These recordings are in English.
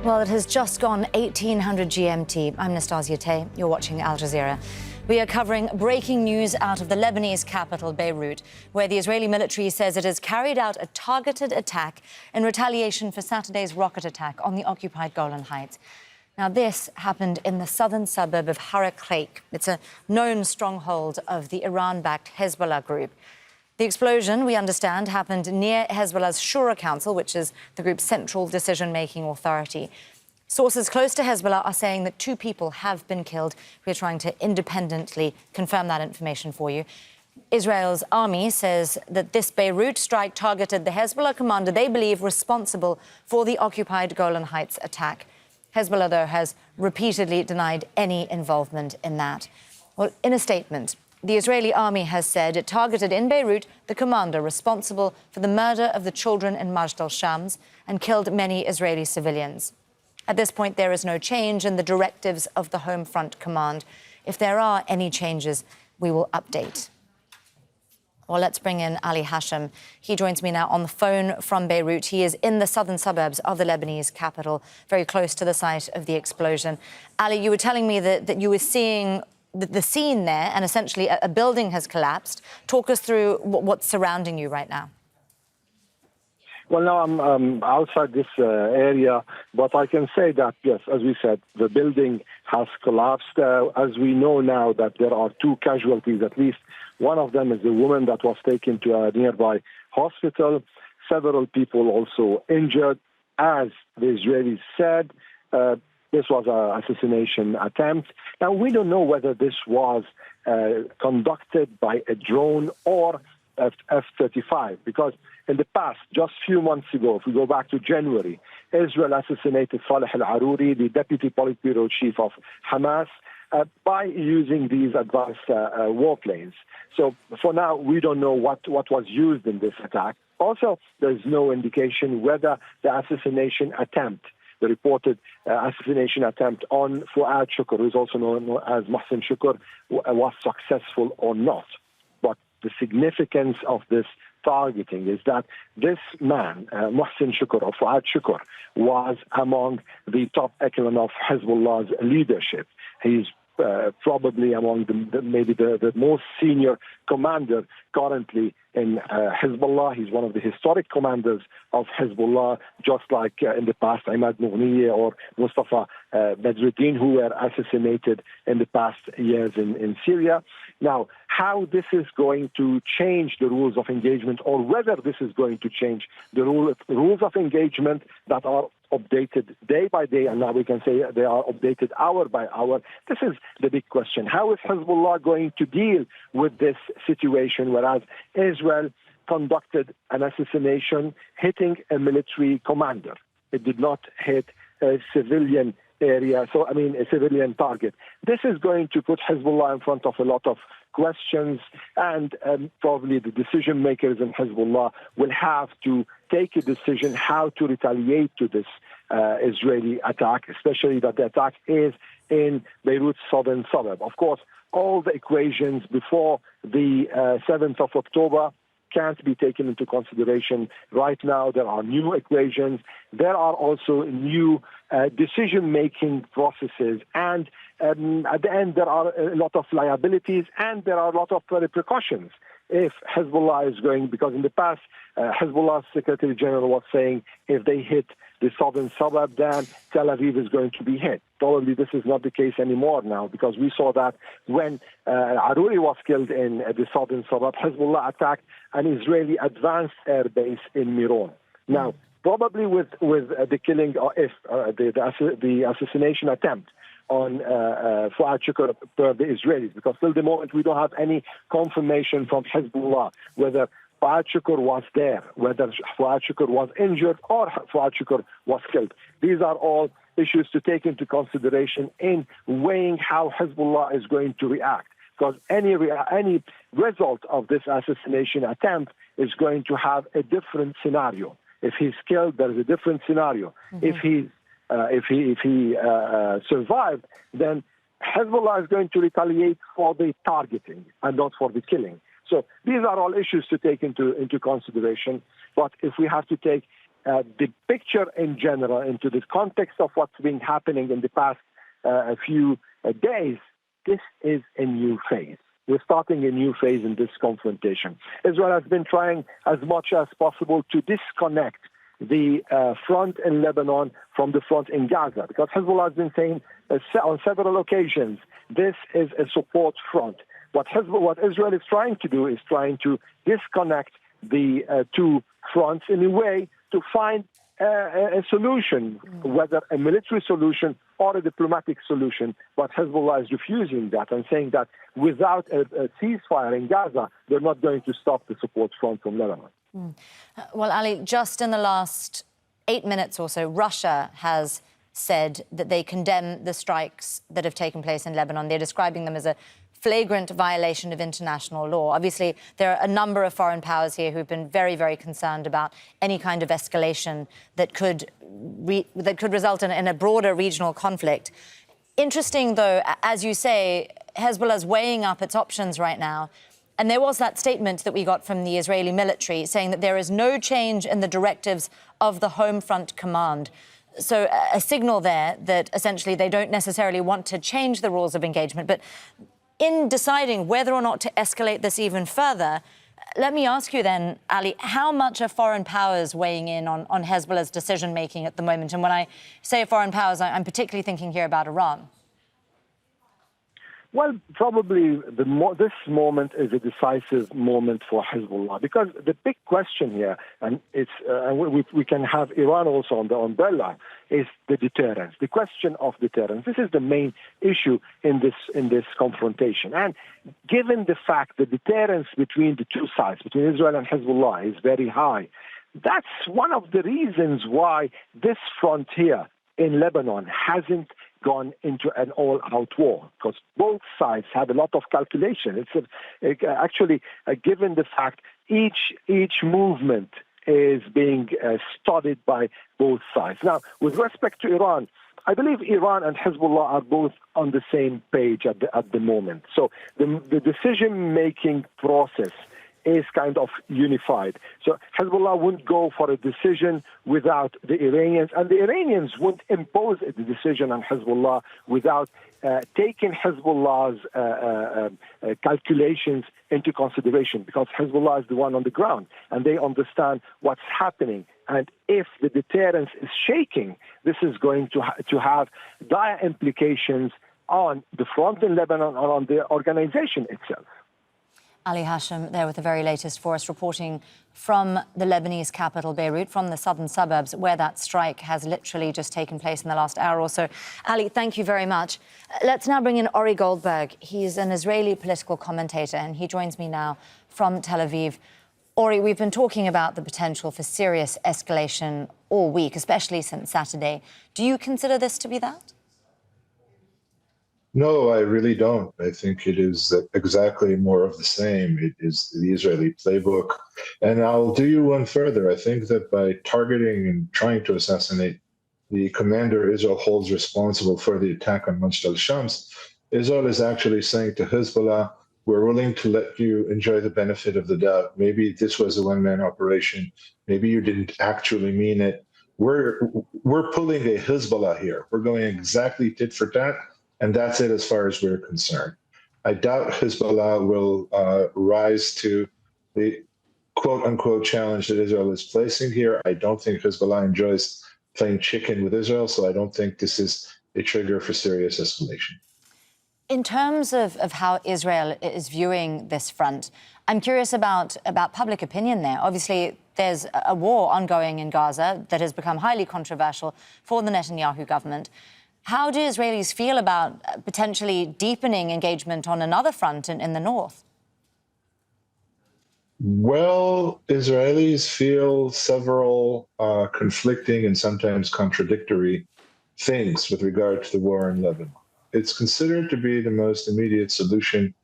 Well, it has just gone 1800 GMT. I'm Nastasia Tay. You're watching Al Jazeera. We are covering breaking news out of the Lebanese capital, Beirut, where the Israeli military says it has carried out a targeted attack in retaliation for Saturday's rocket attack on the occupied Golan Heights. Now, this happened in the southern suburb of Haret Hreik. It's a known stronghold of the Iran-backed Hezbollah group. The explosion, we understand, happened near Hezbollah's Shura Council, which is the group's central decision-making authority. Sources close to Hezbollah are saying that 2 people have been killed. We're trying to independently confirm that information for you. Israel's army says that this Beirut strike targeted the Hezbollah commander they believe responsible for the occupied Golan Heights attack. Hezbollah, though, has repeatedly denied any involvement in that. Well, in a statement, the Israeli army has said it targeted in Beirut the commander responsible for the murder of the children in Majdal Shams and killed many Israeli civilians. At this point, there is no change in the directives of the Home Front Command. If there are any changes, we will update. Well, let's bring in Ali Hashem. He joins me now on the phone from Beirut. He is in the southern suburbs of the Lebanese capital, very close to the site of the explosion. Ali, you were telling me that you were seeing the scene there, and essentially a building has collapsed. Talk us through what's surrounding you right now. Well, now I'm outside this area, but I can say that, yes, as we said, the building has collapsed. As we know now that there are 2 casualties, at least. One of them is a woman that was taken to a nearby hospital. Several people also injured. As the Israelis said, this was an assassination attempt. Now, we don't know whether this was conducted by a drone or F-35, because in the past, just a few months ago, if we go back to January, Israel assassinated Saleh al-Aruri, the deputy Politburo chief of Hamas, by using these advanced warplanes. So for now, we don't know what was used in this attack. Also, there's no indication whether the assassination attempt, the reported assassination attempt on Fuad Shukr, who is also known as Muhsin Shukr, was successful or not. But the significance of this targeting is that this man, Muhsin Shukr or Fuad Shukr, was among the top echelon of Hezbollah's leadership. He's probably among the most senior commander currently in Hezbollah. He's one of the historic commanders of Hezbollah, just like in the past Imad Mughniyeh or Mustafa Badruddin, who were assassinated in the past years in Syria. Now, how this is going to change the rules of engagement, or whether this is going to change the rules of engagement that are updated day by day, and now we can say they are updated hour by hour. This is the big question. How is Hezbollah going to deal with this situation, whereas Israel conducted an assassination hitting a military commander? It did not hit a civilian area, a civilian target. This is going to put Hezbollah in front of a lot of questions, and probably the decision makers in Hezbollah will have to take a decision how to retaliate to this Israeli attack, especially that the attack is in Beirut's southern suburb. Of course, all the equations before the 7th of October can't be taken into consideration. Right now, there are new equations. There are also new decision-making processes. And at the end, there are a lot of liabilities and there are a lot of repercussions if Hezbollah is going, because in the past, Hezbollah's Secretary General was saying if they hit the southern suburb, then Tel Aviv is going to be hit. Probably this is not the case anymore now, because we saw that when Aruri was killed in the southern suburb, Hezbollah attacked an Israeli advanced air base in Miron. Now, probably with the killing, or if the assassination attempt on Fuad Shukr per the Israelis, because till the moment we don't have any confirmation from Hezbollah whether Fuad Shukr was there, whether Fuad Shukr was injured or Fuad Shukr was killed. These are all issues to take into consideration in weighing how Hezbollah is going to react, because any result of this assassination attempt is going to have a different scenario. If he's killed, there is a different scenario. Mm-hmm. If he survived, then Hezbollah is going to retaliate for the targeting and not for the killing. So these are all issues to take into consideration. But if we have to take the picture in general, into the context of what's been happening in the past a few days, this is a new phase. We're starting a new phase in this confrontation. Israel has been trying as much as possible to disconnect the front in Lebanon from the front in Gaza, because Hezbollah has been saying on several occasions, this is a support front. What Israel is trying to do is trying to disconnect the two fronts in a way to find a solution, whether a military solution or a diplomatic solution. But Hezbollah is refusing that and saying that without a ceasefire in Gaza, they're not going to stop the support front from Lebanon. Well, Ali, just in the last 8 minutes or so, Russia has said that they condemn the strikes that have taken place in Lebanon. They're describing them as a flagrant violation of international law. Obviously, there are a number of foreign powers here who've been very, very concerned about any kind of escalation that could result in a broader regional conflict. Interesting, though, as you say, Hezbollah's weighing up its options right now. And there was that statement that we got from the Israeli military saying that there is no change in the directives of the Home Front Command. So a signal there that essentially they don't necessarily want to change the rules of engagement. But in deciding whether or not to escalate this even further, let me ask you then, Ali, how much are foreign powers weighing in on Hezbollah's decision-making at the moment? And when I say foreign powers, I'm particularly thinking here about Iran. Well, probably this moment is a decisive moment for Hezbollah, because the big question here, and we can have Iran also on the umbrella, is the deterrence. The question of deterrence. This is the main issue in this confrontation. And given the fact that deterrence between the two sides, between Israel and Hezbollah, is very high, that's one of the reasons why this frontier in Lebanon hasn't gone into an all-out war, because both sides have a lot of calculation. It's actually given the fact each movement is being studied by both sides. Now, with respect to Iran, I believe Iran and Hezbollah are both on the same page at the moment. So the decision-making process is kind of unified. So Hezbollah wouldn't go for a decision without the Iranians, and the Iranians wouldn't impose a decision on Hezbollah without taking Hezbollah's calculations into consideration, because Hezbollah is the one on the ground, and they understand what's happening. And if the deterrence is shaking, this is going to have dire implications on the front in Lebanon or on the organization itself. Ali Hashem there with the very latest for us, reporting from the Lebanese capital, Beirut, from the southern suburbs, where that strike has literally just taken place in the last hour or so. Ali, thank you very much. Let's now bring in Ori Goldberg. He's an Israeli political commentator, and he joins me now from Tel Aviv. Ori, we've been talking about the potential for serious escalation all week, especially since Saturday. Do you consider this to be that? No, I really don't. I think it is exactly more of the same. It is the Israeli playbook. And I'll do you one further. I think that by targeting and trying to assassinate the commander Israel holds responsible for the attack on Majdal Shams, Israel is actually saying to Hezbollah, we're willing to let you enjoy the benefit of the doubt. Maybe this was a one-man operation. Maybe you didn't actually mean it. We're pulling a Hezbollah here. We're going exactly tit for tat. And that's it as far as we're concerned. I doubt Hezbollah will rise to the quote-unquote challenge that Israel is placing here. I don't think Hezbollah enjoys playing chicken with Israel, so I don't think this is a trigger for serious escalation. In terms of how Israel is viewing this front, I'm curious about public opinion there. Obviously, there's a war ongoing in Gaza that has become highly controversial for the Netanyahu government. How do Israelis feel about potentially deepening engagement on another front in the north? Well, Israelis feel several conflicting and sometimes contradictory things with regard to the war in Lebanon. It's considered to be the most immediate solution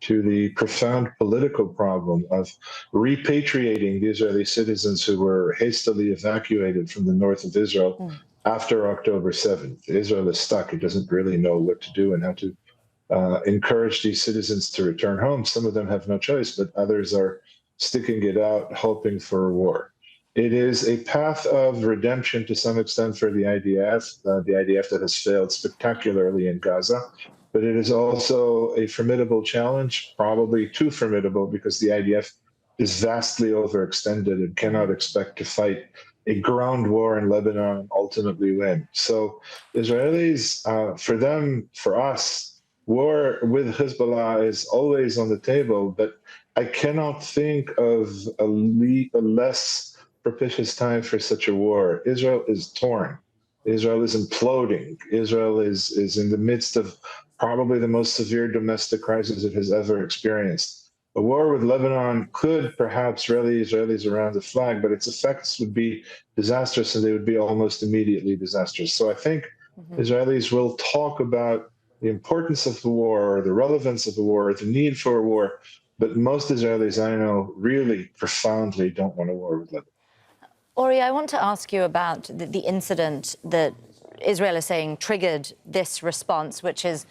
to the profound political problem of repatriating the Israeli citizens who were hastily evacuated from the north of Israel after October 7th. Israel is stuck. It doesn't really know what to do and how to encourage these citizens to return home. Some of them have no choice, but others are sticking it out, hoping for a war. It is a path of redemption to some extent for the IDF that has failed spectacularly in Gaza. But it is also a formidable challenge, probably too formidable, because the IDF is vastly overextended and cannot expect to fight a ground war in Lebanon and ultimately win. So Israelis, for them, for us, war with Hezbollah is always on the table, but I cannot think of a less propitious time for such a war. Israel is torn. Israel is imploding. Israel is in the midst of probably the most severe domestic crisis it has ever experienced. A war with Lebanon could perhaps rally Israelis around the flag, but its effects would be disastrous and they would be almost immediately disastrous. So I think Israelis will talk about the importance of the war, or the relevance of the war, or the need for a war, but most Israelis I know really profoundly don't want a war with Lebanon. Ori, I want to ask you about the incident that Israel is saying triggered this response, which is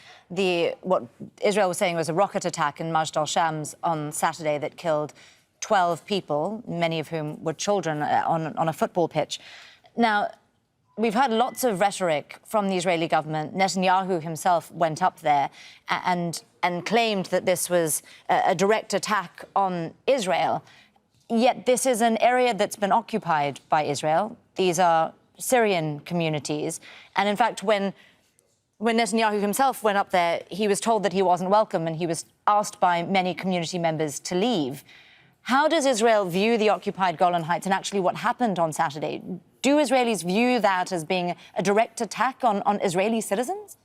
what Israel was saying was a rocket attack in Majdal Shams on Saturday that killed 12 people, many of whom were children, on a football pitch. Now, we've heard lots of rhetoric from the Israeli government. Netanyahu himself went up there and claimed that this was a direct attack on Israel. Yet this is an area that's been occupied by Israel. These are Syrian communities. And in fact, when Netanyahu himself went up there, he was told that he wasn't welcome and he was asked by many community members to leave. How does Israel view the occupied Golan Heights and actually what happened on Saturday? Do Israelis view that as being a direct attack on Israeli citizens?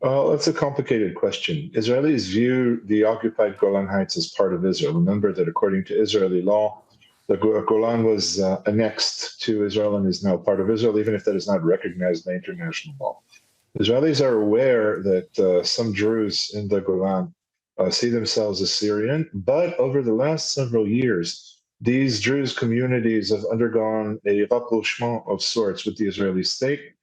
Well, that's a complicated question. Israelis view the occupied Golan Heights as part of Israel. Remember that according to Israeli law, the Golan was annexed to Israel and is now part of Israel, even if that is not recognized by international law. Israelis are aware that some Druze in the Golan see themselves as Syrian, but over the last several years, these Druze communities have undergone a rapprochement of sorts with the Israeli state.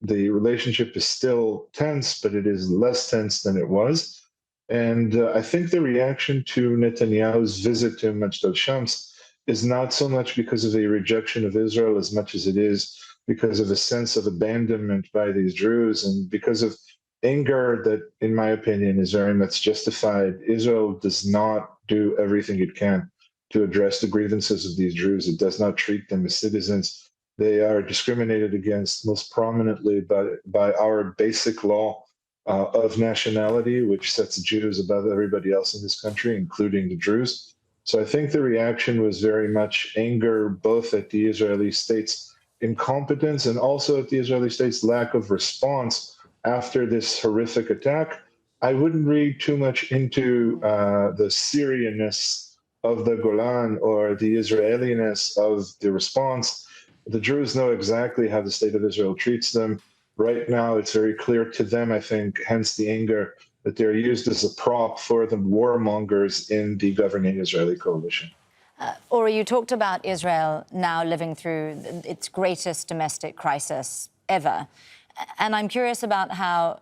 The relationship is still tense, but it is less tense than it was. And I think the reaction to Netanyahu's visit to Majdal Shams is not so much because of a rejection of Israel as much as it is because of a sense of abandonment by these Druze and because of anger that, in my opinion, is very much justified. Israel does not do everything it can to address the grievances of these Druze. It does not treat them as citizens. They are discriminated against most prominently by our basic law of nationality, which sets Jews above everybody else in this country, including the Druze. So I think the reaction was very much anger, both at the Israeli state's incompetence and also at the Israeli state's lack of response after this horrific attack. I wouldn't read too much into the Syrianness of the Golan or the Israeliness of the response. The Druze know exactly how the state of Israel treats them. Right now, it's very clear to them, I think, hence the anger, that they're used as a prop for the warmongers in the governing Israeli coalition. Ori, you talked about Israel now living through its greatest domestic crisis ever. And I'm curious about how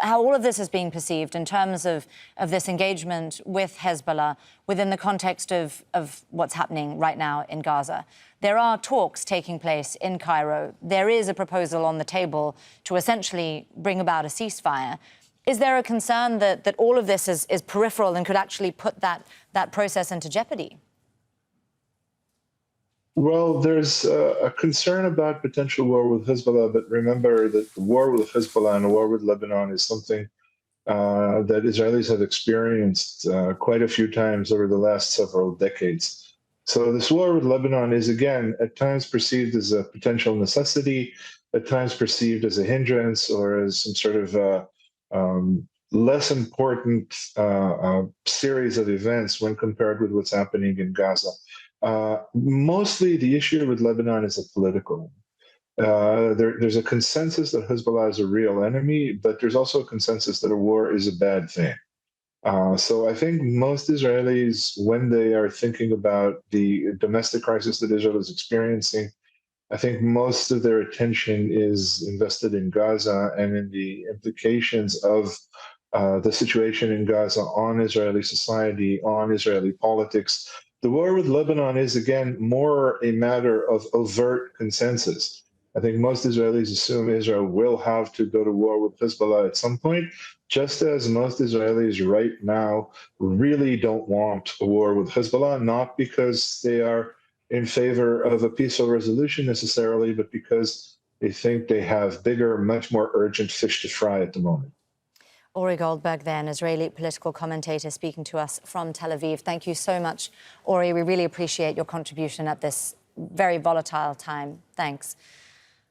all of this is being perceived in terms of this engagement with Hezbollah within the context of what's happening right now in Gaza. There are talks taking place in Cairo. There is a proposal on the table to essentially bring about a ceasefire. Is there a concern that all of this is peripheral and could actually put that process into jeopardy? Well, there's a concern about potential war with Hezbollah, but remember that the war with Hezbollah and the war with Lebanon is something that Israelis have experienced quite a few times over the last several decades. So this war with Lebanon is, again, at times perceived as a potential necessity, at times perceived as a hindrance or as some sort of less important series of events when compared with what's happening in Gaza. Mostly the issue with Lebanon is a political one. There's a consensus that Hezbollah is a real enemy, but there's also a consensus that a war is a bad thing. So I think most Israelis, when they are thinking about the domestic crisis that Israel is experiencing, I think most of their attention is invested in Gaza and in the implications of the situation in Gaza on Israeli society, on Israeli politics, The war with Lebanon is, again, more a matter of overt consensus. I think most Israelis assume Israel will have to go to war with Hezbollah at some point, just as most Israelis right now really don't want a war with Hezbollah, not because they are in favor of a peaceful resolution necessarily, but because they think they have bigger, much more urgent fish to fry at the moment. Ori Goldberg, then, Israeli political commentator, speaking to us from Tel Aviv. Thank you so much, Ori. We really appreciate your contribution at this very volatile time. Thanks.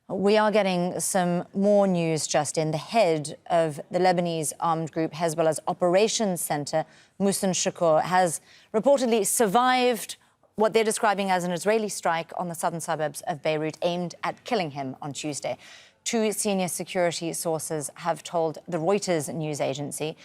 We are getting some more news just in. The head of the Lebanese armed group Hezbollah's operations center, Muhsin Shukr, has reportedly survived what they're describing as an Israeli strike on the southern suburbs of Beirut aimed at killing him on Tuesday. Two senior security sources have told the Reuters news agency.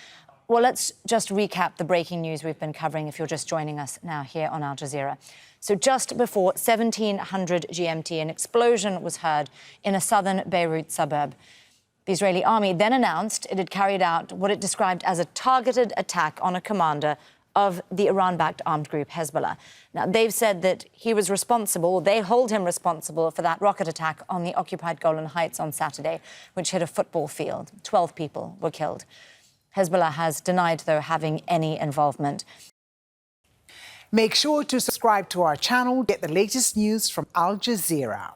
Well, let's just recap the breaking news we've been covering if you're just joining us now here on Al Jazeera. So just before 1700 GMT, an explosion was heard in a southern Beirut suburb. The Israeli army then announced it had carried out what it described as a targeted attack on a commander of the Iran-backed armed group Hezbollah. Now, they've said that he was responsible, they hold him responsible for that rocket attack on the occupied Golan Heights on Saturday, which hit a football field. 12 people were killed. Hezbollah has denied, though, having any involvement. Make sure to subscribe to our channel, get the latest news from Al Jazeera.